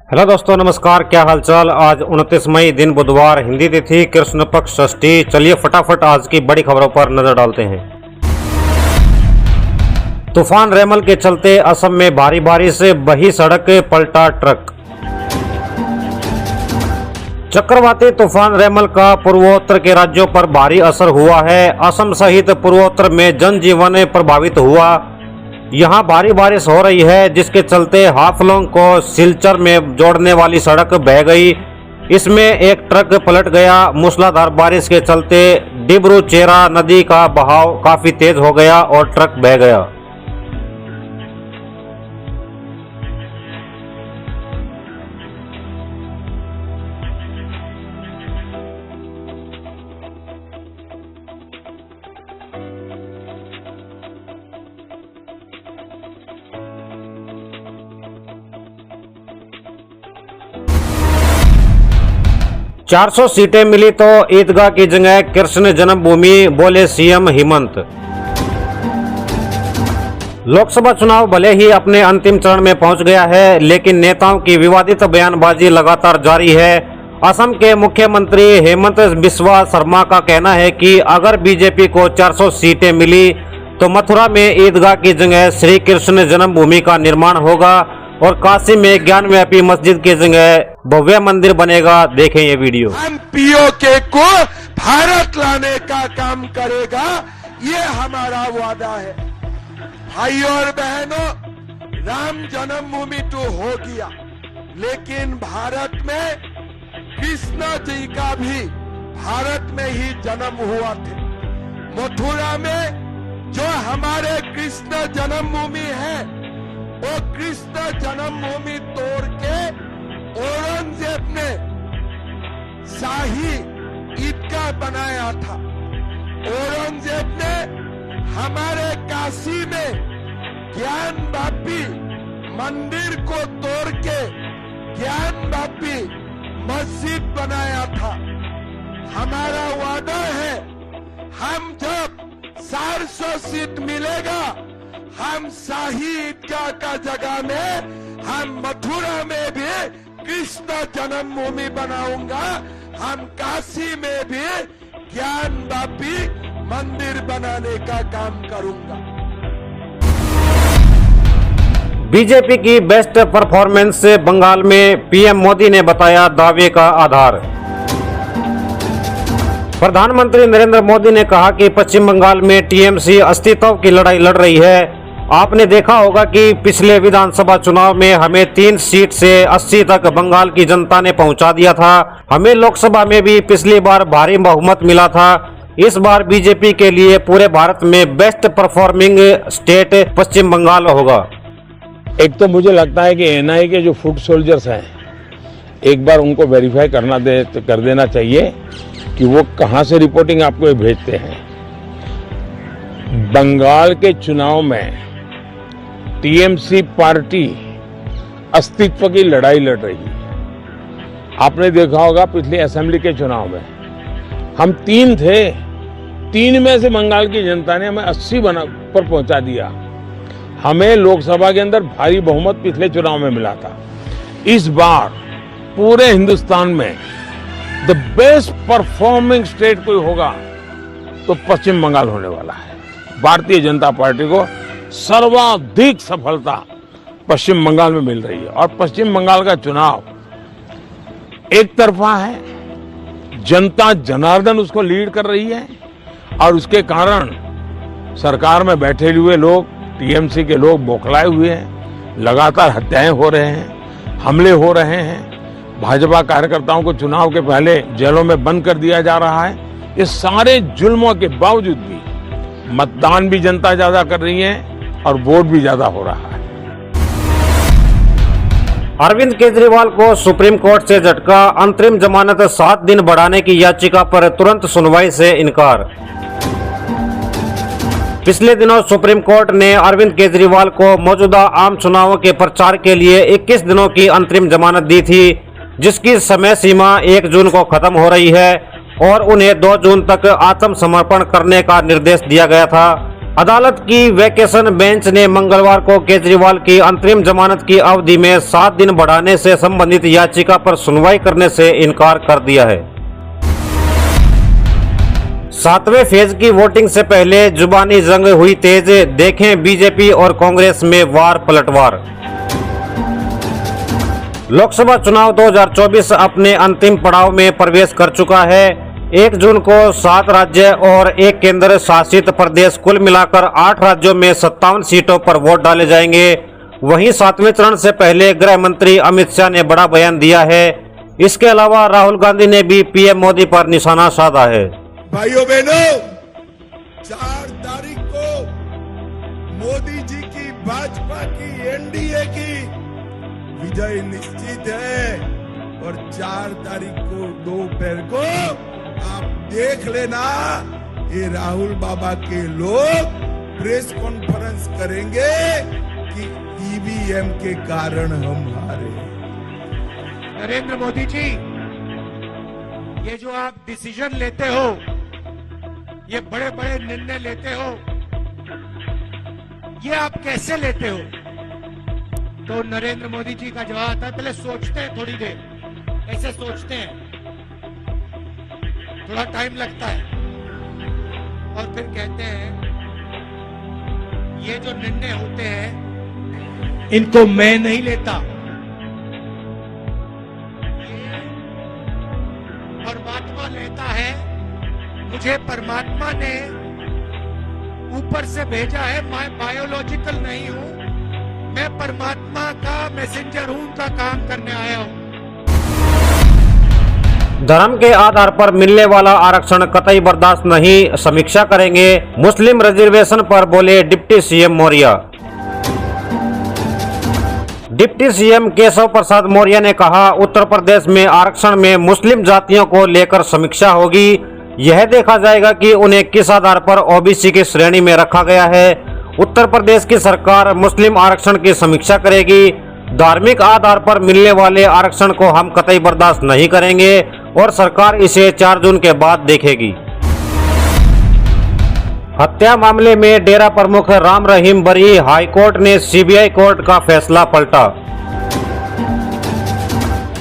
Hello दोस्तों, नमस्कार। क्या हालचाल। आज 29 मई दिन बुधवार, हिंदी तिथि कृष्ण पक्ष षष्ठी। चलिए फटाफट आज की बड़ी खबरों पर नजर डालते हैं। तूफान रेमल के चलते असम में भारी बारिश से बही सड़क, पलटा ट्रक। चक्रवाती तूफान रेमल का पूर्वोत्तर के राज्यों पर भारी असर हुआ है। असम सहित पूर्वोत्तर में जनजीवन प्रभावित हुआ। यहां भारी बारिश हो रही है, जिसके चलते हाफलोंग को सिलचर में जोड़ने वाली सड़क बह गई। इसमें एक ट्रक पलट गया। मूसलाधार बारिश के चलते डिब्रू चेरा नदी का बहाव काफी तेज हो गया और ट्रक बह गया। चार 400 सीटें मिली तो ईदगाह की जगह कृष्ण जन्मभूमि, बोले सीएम हेमंत। लोकसभा चुनाव भले ही अपने अंतिम चरण में पहुंच गया है, लेकिन नेताओं की विवादित बयानबाजी लगातार जारी है। असम के मुख्यमंत्री हेमंत बिस्वा शर्मा का कहना है कि अगर बीजेपी को 400 सीटें मिली तो मथुरा में ईदगाह की जगह श्री कृष्ण जन्मभूमि का निर्माण होगा और काशी में ज्ञानव्यापी मस्जिद की जगह भव्य मंदिर बनेगा। देखें ये वीडियो। हम पीओके को भारत लाने का काम करेगा, ये हमारा वादा है। भाइयों और बहनों, राम जन्मभूमि तो हो गया, लेकिन भारत में कृष्ण जी का भी भारत में ही जन्म हुआ थे। मथुरा में जो हमारे कृष्ण जन्मभूमि है, वो कृष्ण जन्मभूमि तोड़ के औरंगजेब ने शाही ईदगाह बनाया था। औरंगजेब ने हमारे काशी में ज्ञानव्यापी मंदिर को तोड़ के ज्ञानव्यापी मस्जिद बनाया था। हमारा वादा है, हम जब 400 सीट मिलेगा, हम शाही ईदगाह का जगह में हम मथुरा में भी कृष्ण जन्मभूमि बनाऊंगा। हम काशी में भी ज्ञानव्यापी मंदिर बनाने का काम करूंगा। बीजेपी की बेस्ट परफॉर्मेंस से बंगाल में पीएम मोदी ने बताया दावे का आधार। प्रधानमंत्री नरेंद्र मोदी ने कहा कि पश्चिम बंगाल में टीएमसी अस्तित्व की लड़ाई लड़ रही है। आपने देखा होगा कि पिछले विधानसभा चुनाव में हमें 3 सीट से 80 तक बंगाल की जनता ने पहुंचा दिया था। हमें लोकसभा में भी पिछली बार भारी बहुमत मिला था। इस बार बीजेपी के लिए पूरे भारत में बेस्ट परफॉर्मिंग स्टेट पश्चिम बंगाल होगा। एक तो मुझे लगता है कि एनआईए के जो फुट सोल्जर्स हैं, एक बार उनको वेरीफाई कर देना चाहिए कि वो कहां से रिपोर्टिंग आपको भेजते हैं। बंगाल के चुनाव में टीएमसी पार्टी अस्तित्व की लड़ाई लड़ रही है। आपने देखा होगा पिछले असेंबली के चुनाव में हम 3 थे, 3 में से बंगाल की जनता ने हमें 80 पर पहुंचा दिया। हमें लोकसभा के अंदर भारी बहुमत पिछले चुनाव में मिला था। इस बार पूरे हिंदुस्तान में द बेस्ट परफॉर्मिंग स्टेट कोई होगा तो पश्चिम बंगाल होने वाला है। भारतीय जनता पार्टी को सर्वाधिक सफलता पश्चिम बंगाल में मिल रही है और पश्चिम बंगाल का चुनाव एक तरफा है। जनता जनार्दन उसको लीड कर रही है और उसके कारण सरकार में बैठे हुए लोग, टीएमसी के लोग बौखलाए हुए हैं। लगातार हत्याएं हो रहे हैं, हमले हो रहे हैं। भाजपा कार्यकर्ताओं को चुनाव के पहले जेलों में बंद कर दिया जा रहा है। ये सारे जुल्मों के बावजूद भी मतदान भी जनता ज्यादा कर रही है और वोट भी ज्यादा हो रहा है। अरविंद केजरीवाल को सुप्रीम कोर्ट से झटका। अंतरिम जमानत 7 दिन बढ़ाने की याचिका पर तुरंत सुनवाई से इनकार। पिछले दिनों सुप्रीम कोर्ट ने अरविंद केजरीवाल को मौजूदा आम चुनावों के प्रचार के लिए 21 दिनों की अंतरिम जमानत दी थी, जिसकी समय सीमा 1 जून को खत्म हो रही है और उन्हें 2 जून तक आत्मसमर्पण करने का निर्देश दिया गया था। अदालत की वैकेशन बेंच ने मंगलवार को केजरीवाल की अंतरिम जमानत की अवधि में 7 दिन बढ़ाने से संबंधित याचिका पर सुनवाई करने से इनकार कर दिया है। 7वें फेज की वोटिंग से पहले जुबानी जंग हुई तेज, देखें बीजेपी और कांग्रेस में वार पलटवार। लोकसभा चुनाव 2024 अपने अंतिम पड़ाव में प्रवेश कर चुका है। 1 जून को 7 राज्य और 1 केंद्र शासित प्रदेश कुल मिलाकर 8 राज्यों में 57 सीटों पर वोट डाले जाएंगे। वहीं 7वें चरण से पहले गृह मंत्री अमित शाह ने बड़ा बयान दिया है। इसके अलावा राहुल गांधी ने भी पीएम मोदी पर निशाना साधा है। भाइयों बहनों, 4 तारीख को मोदी जी की भाजपा की एनडीए की विजय निश्चित है और 4 तारीख को दोपहर को आप देख लेना, ये राहुल बाबा के लोग प्रेस कॉन्फ्रेंस करेंगे कि ईवीएम के कारण हम हारे। नरेंद्र मोदी जी, ये जो आप डिसीजन लेते हो, ये बड़े बड़े निर्णय लेते हो, ये आप कैसे लेते हो? तो नरेंद्र मोदी जी का जवाब आता है, पहले सोचते हैं थोड़ी देर, ऐसे सोचते हैं, थोड़ा टाइम लगता है और फिर कहते हैं ये जो निर्णय होते हैं इनको मैं नहीं लेता, ये परमात्मा लेता है। मुझे परमात्मा ने ऊपर से भेजा है, मैं बायोलॉजिकल नहीं हूं, मैं परमात्मा का मैसेंजर हूं, उनका काम करने आया हूं। धर्म के आधार पर मिलने वाला आरक्षण कतई बर्दाश्त नहीं, समीक्षा करेंगे। मुस्लिम रिजर्वेशन पर बोले deputy CM Maurya. Deputy CM Keshav Prasad Maurya ने कहा, उत्तर प्रदेश में आरक्षण में मुस्लिम जातियों को लेकर समीक्षा होगी। यह देखा जाएगा कि उन्हें किस आधार पर ओबीसी की श्रेणी में रखा गया है। उत्तर प्रदेश की सरकार मुस्लिम आरक्षण की समीक्षा करेगी। धार्मिक आधार पर मिलने वाले आरक्षण को हम कतई बर्दाश्त नहीं करेंगे और सरकार इसे 4 जून के बाद देखेगी। हत्या मामले में डेरा प्रमुख राम रहीम बरी, हाईकोर्ट ने सीबीआई कोर्ट का फैसला पलटा।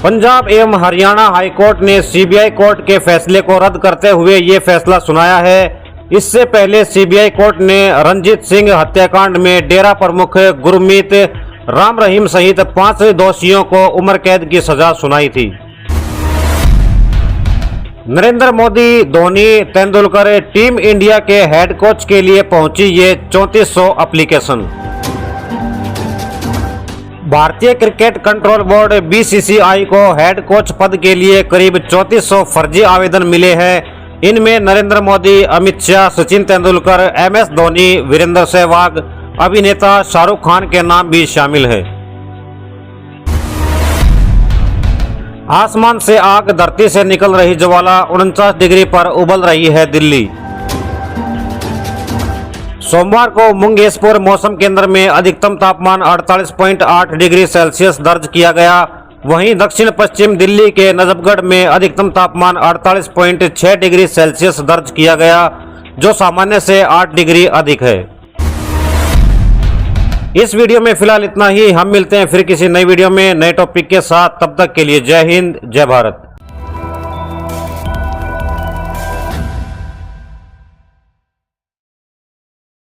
पंजाब एवं हरियाणा हाईकोर्ट ने सीबीआई कोर्ट के फैसले को रद्द करते हुए ये फैसला सुनाया है। इससे पहले सीबीआई कोर्ट ने रंजीत सिंह हत्याकांड में डेरा प्रमुख गुरमीत राम रहीम सहित 5 दोषियों को उम्र कैद की सजा सुनाई थी। नरेंद्र मोदी, धोनी, तेंदुलकर टीम इंडिया के हेड कोच के लिए पहुंची ये 3400 एप्लीकेशन। भारतीय क्रिकेट कंट्रोल बोर्ड बीसीसीआई को हेड कोच पद के लिए करीब 3400 फर्जी आवेदन मिले हैं। इनमें नरेंद्र मोदी, अमित शाह, सचिन तेंदुलकर, एमएस धोनी, वीरेंद्र सहवाग, अभिनेता शाहरुख खान के नाम भी शामिल है। आसमान से आग, धरती से निकल रही ज्वाला, 49 डिग्री पर उबल रही है दिल्ली। सोमवार को मुंगेशपुर मौसम केंद्र में अधिकतम तापमान 48.8 डिग्री सेल्सियस दर्ज किया गया। वहीं दक्षिण पश्चिम दिल्ली के नजफगढ़ में अधिकतम तापमान 48.6 डिग्री सेल्सियस दर्ज किया गया, जो सामान्य से 8 डिग्री अधिक है। इस वीडियो में फिलहाल इतना ही। हम मिलते हैं फिर किसी नई वीडियो में नए टॉपिक के साथ। तब तक के लिए जय हिंद, जय भारत।